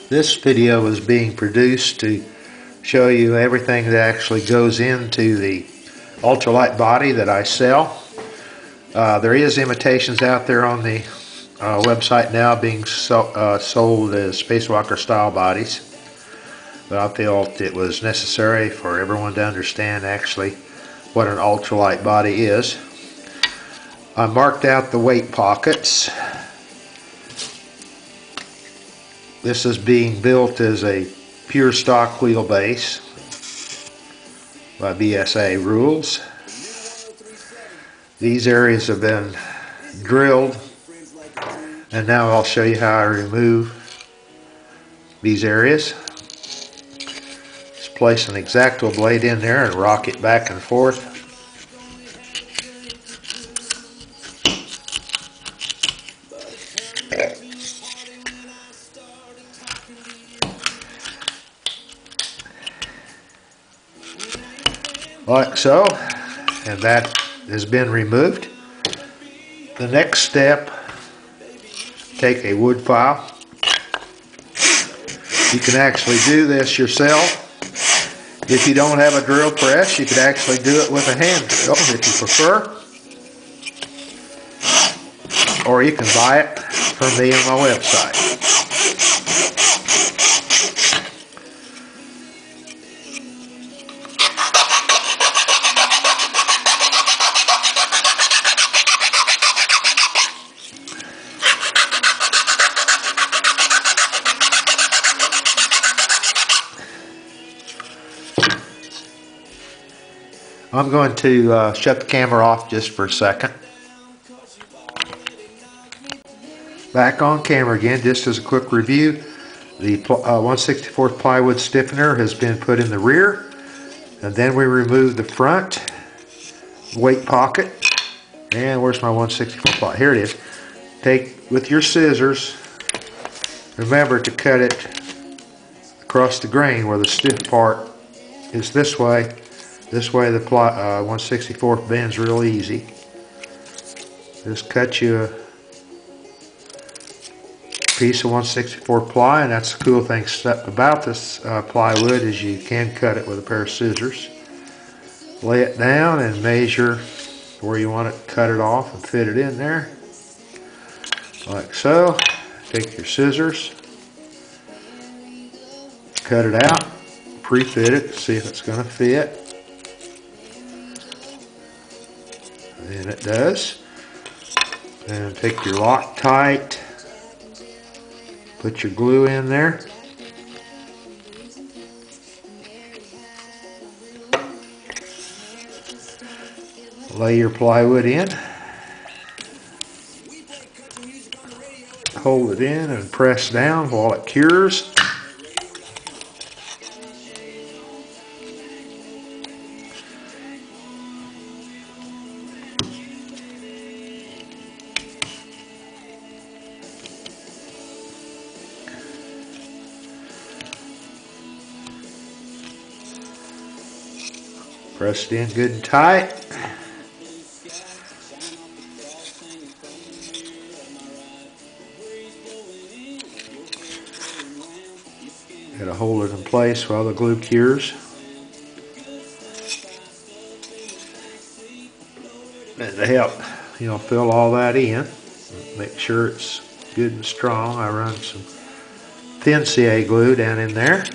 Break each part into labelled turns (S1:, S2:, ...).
S1: This video is being produced to show you everything that actually goes into the ultralight body that I sell. There is imitations out there on the website now being sold as spacewalker style bodies, but I felt it was necessary for everyone to understand actually what an ultralight body is. I marked out the weight pockets. This is being built as a pure stock wheelbase by BSA rules. These areas have been drilled, and now I'll show you how I remove these areas. Just place an X-Acto blade in there and rock it back and forth. Like so, and that has been removed. The next step, take a wood file. You can actually do this yourself. If you don't have a drill press, you could actually do it with a hand drill if you prefer. Or you can buy it from me on my website. I'm going to shut the camera off just for a second. Back on camera again, just as a quick review. The 1/64 plywood stiffener has been put in the rear, and then we remove the front weight pocket. And where's my 1/64 ply? Here it is. Take with your scissors, remember to cut it across the grain where the stiff part is this way. This way the 1/64 bends real easy. Just cut you a piece of 1/64 ply, and that's the cool thing about this plywood is you can cut it with a pair of scissors. Lay it down and measure where you want it, cut it off and fit it in there. Like so. Take your scissors, cut it out, pre-fit it, see if it's going to fit. And it does. And take your Loctite, put your glue in there. Lay your plywood in. Hold it in and press down while it cures. Press it in good and tight. Gotta hold it in place while the glue cures. And to help, fill all that in, make sure it's good and strong, I run some thin CA glue down in there.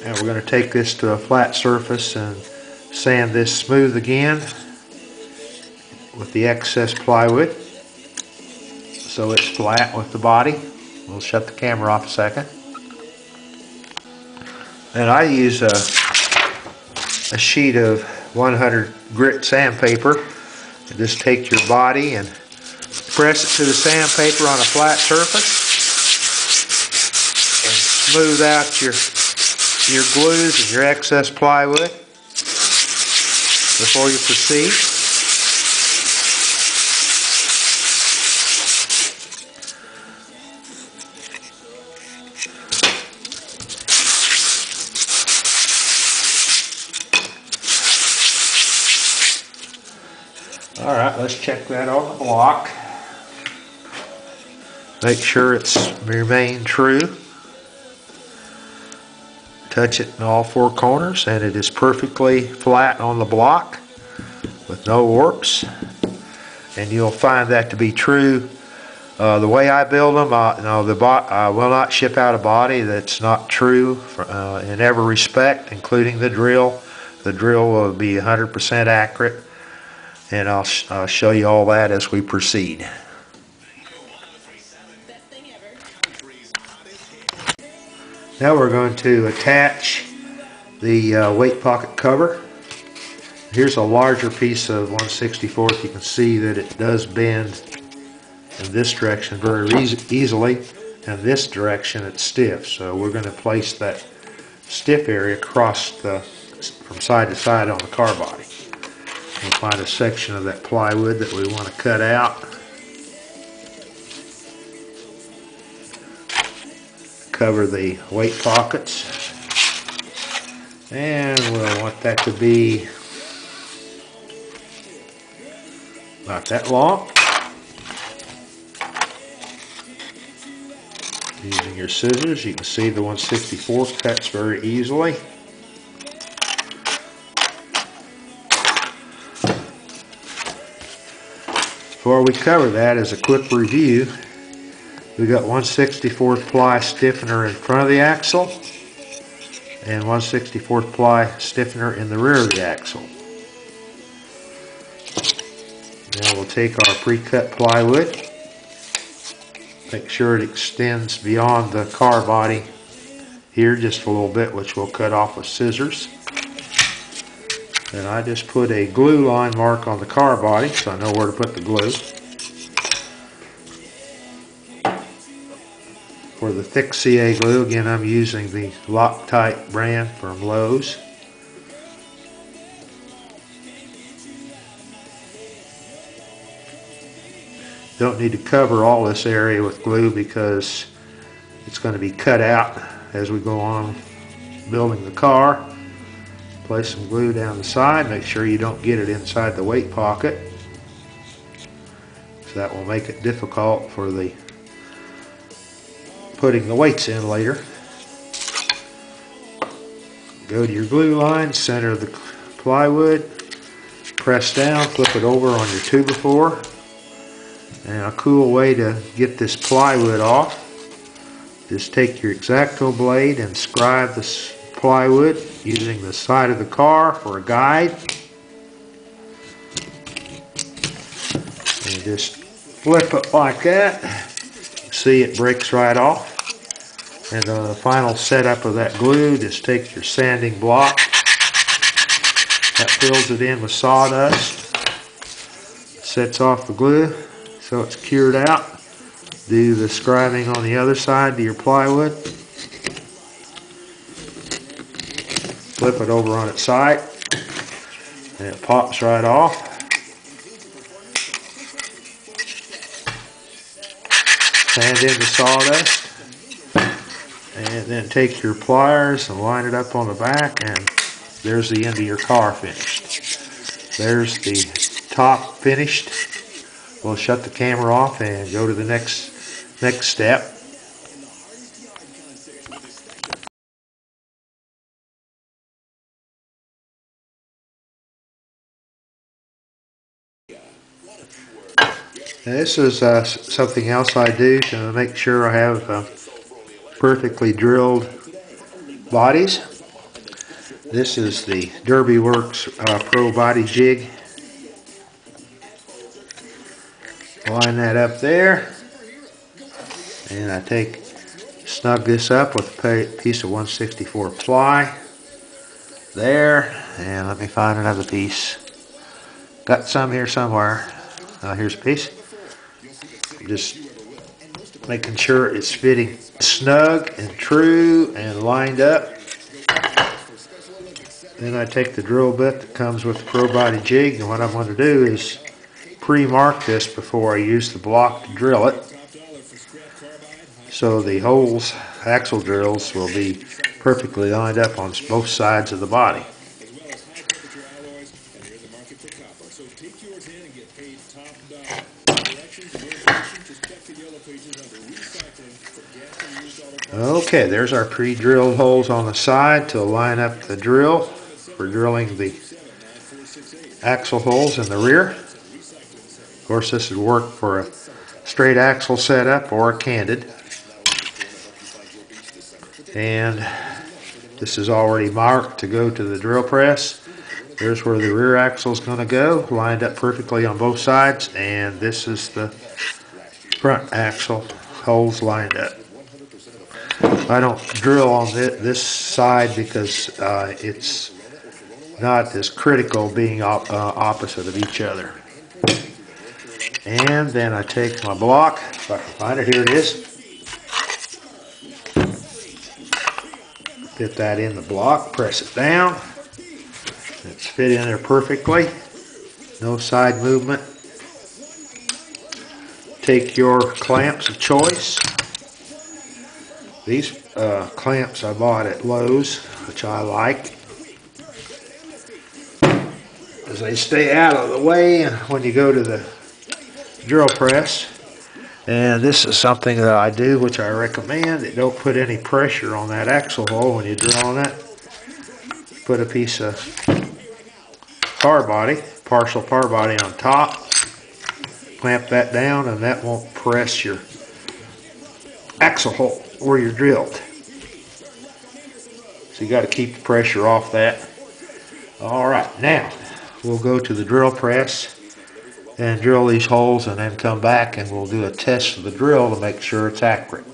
S1: And we're going to take this to a flat surface and sand this smooth again with the excess plywood so it's flat with the body. We'll shut the camera off a second. And I use a sheet of 100 grit sandpaper. And just take your body and press it to the sandpaper on a flat surface and smooth out your glues and your excess plywood before you proceed. Alright, let's check that on the block. Make sure it's remained true. Touch it in all four corners and it is perfectly flat on the block with no warps. And you'll find that to be true. The way I build them, I will not ship out a body that's not true in every respect, including the drill. The drill will be 100% accurate, and I'll show you all that as we proceed. Now we're going to attach the weight pocket cover. Here's a larger piece of 1/64. You can see that it does bend in this direction very easily, and this direction it's stiff. So we're going to place that stiff area across from side to side on the car body. We'll find a section of that plywood that we want to cut out. Cover the weight pockets, and we'll want that to be about that long. Using your scissors, you can see the 1/64 cuts very easily. Before we cover that, as a quick review, we got 1/64 ply stiffener in front of the axle and 1/64 ply stiffener in the rear of the axle. Now we'll take our pre-cut plywood, make sure it extends beyond the car body here just a little bit, which we'll cut off with scissors. And I just put a glue line mark on the car body so I know where to put the glue. For the thick CA glue, again, I'm using the Loctite brand from Lowe's. Don't need to cover all this area with glue because it's going to be cut out as we go on building the car. Place some glue down the side. Make sure you don't get it inside the weight pocket, so that will make it difficult for the putting the weights in later. Go to your glue line, center the plywood, press down, flip it over on your 2x4. And a cool way to get this plywood off, just take your X-Acto blade and scribe this plywood using the side of the car for a guide. And just flip it like that. See, it breaks right off. And the final setup of that glue, just take your sanding block, that fills it in with sawdust, sets off the glue so it's cured out. Do the scribing on the other side to your plywood. Flip it over on its side and it pops right off. Sand in the sawdust. And then take your pliers and line it up on the back, and there's the end of your car finished. There's the top finished. We'll shut the camera off and go to the next step. Now this is something else I do to make sure I have perfectly drilled bodies. This is the Derby Works Pro Body Jig. Line that up there, and I snug this up with a piece of 1/64 ply there, and let me find another piece. Got some here somewhere. Here's a piece. Just making sure it's fitting snug and true and lined up. Then I take the drill bit that comes with the Pro Body Jig, and what I'm going to do is pre-mark this before I use the block to drill it, so the holes, axle drills, will be perfectly lined up on both sides of the body. Okay, there's our pre-drilled holes on the side to line up the drill for drilling the axle holes in the rear. Of course, this would work for a straight axle setup or a canted. And this is already marked to go to the drill press. There's where the rear axle is going to go, lined up perfectly on both sides, and this is the front axle holes lined up. I don't drill on this side because it's not as critical being opposite of each other. And then I take my block, if I can find it, here it is. Fit that in the block, press it down. It's fit in there perfectly. No side movement. Take your clamps of choice. These clamps I bought at Lowe's, which I like, as they stay out of the way when you go to the drill press. And this is something that I do, which I recommend. It don't put any pressure on that axle hole when you drill on it. Put a piece of par body, partial par body on top. Clamp that down, and that won't press your axle hole where you're drilled. So you got to keep the pressure off that. Alright, now we'll go to the drill press and drill these holes, and then come back and we'll do a test of the drill to make sure it's accurate.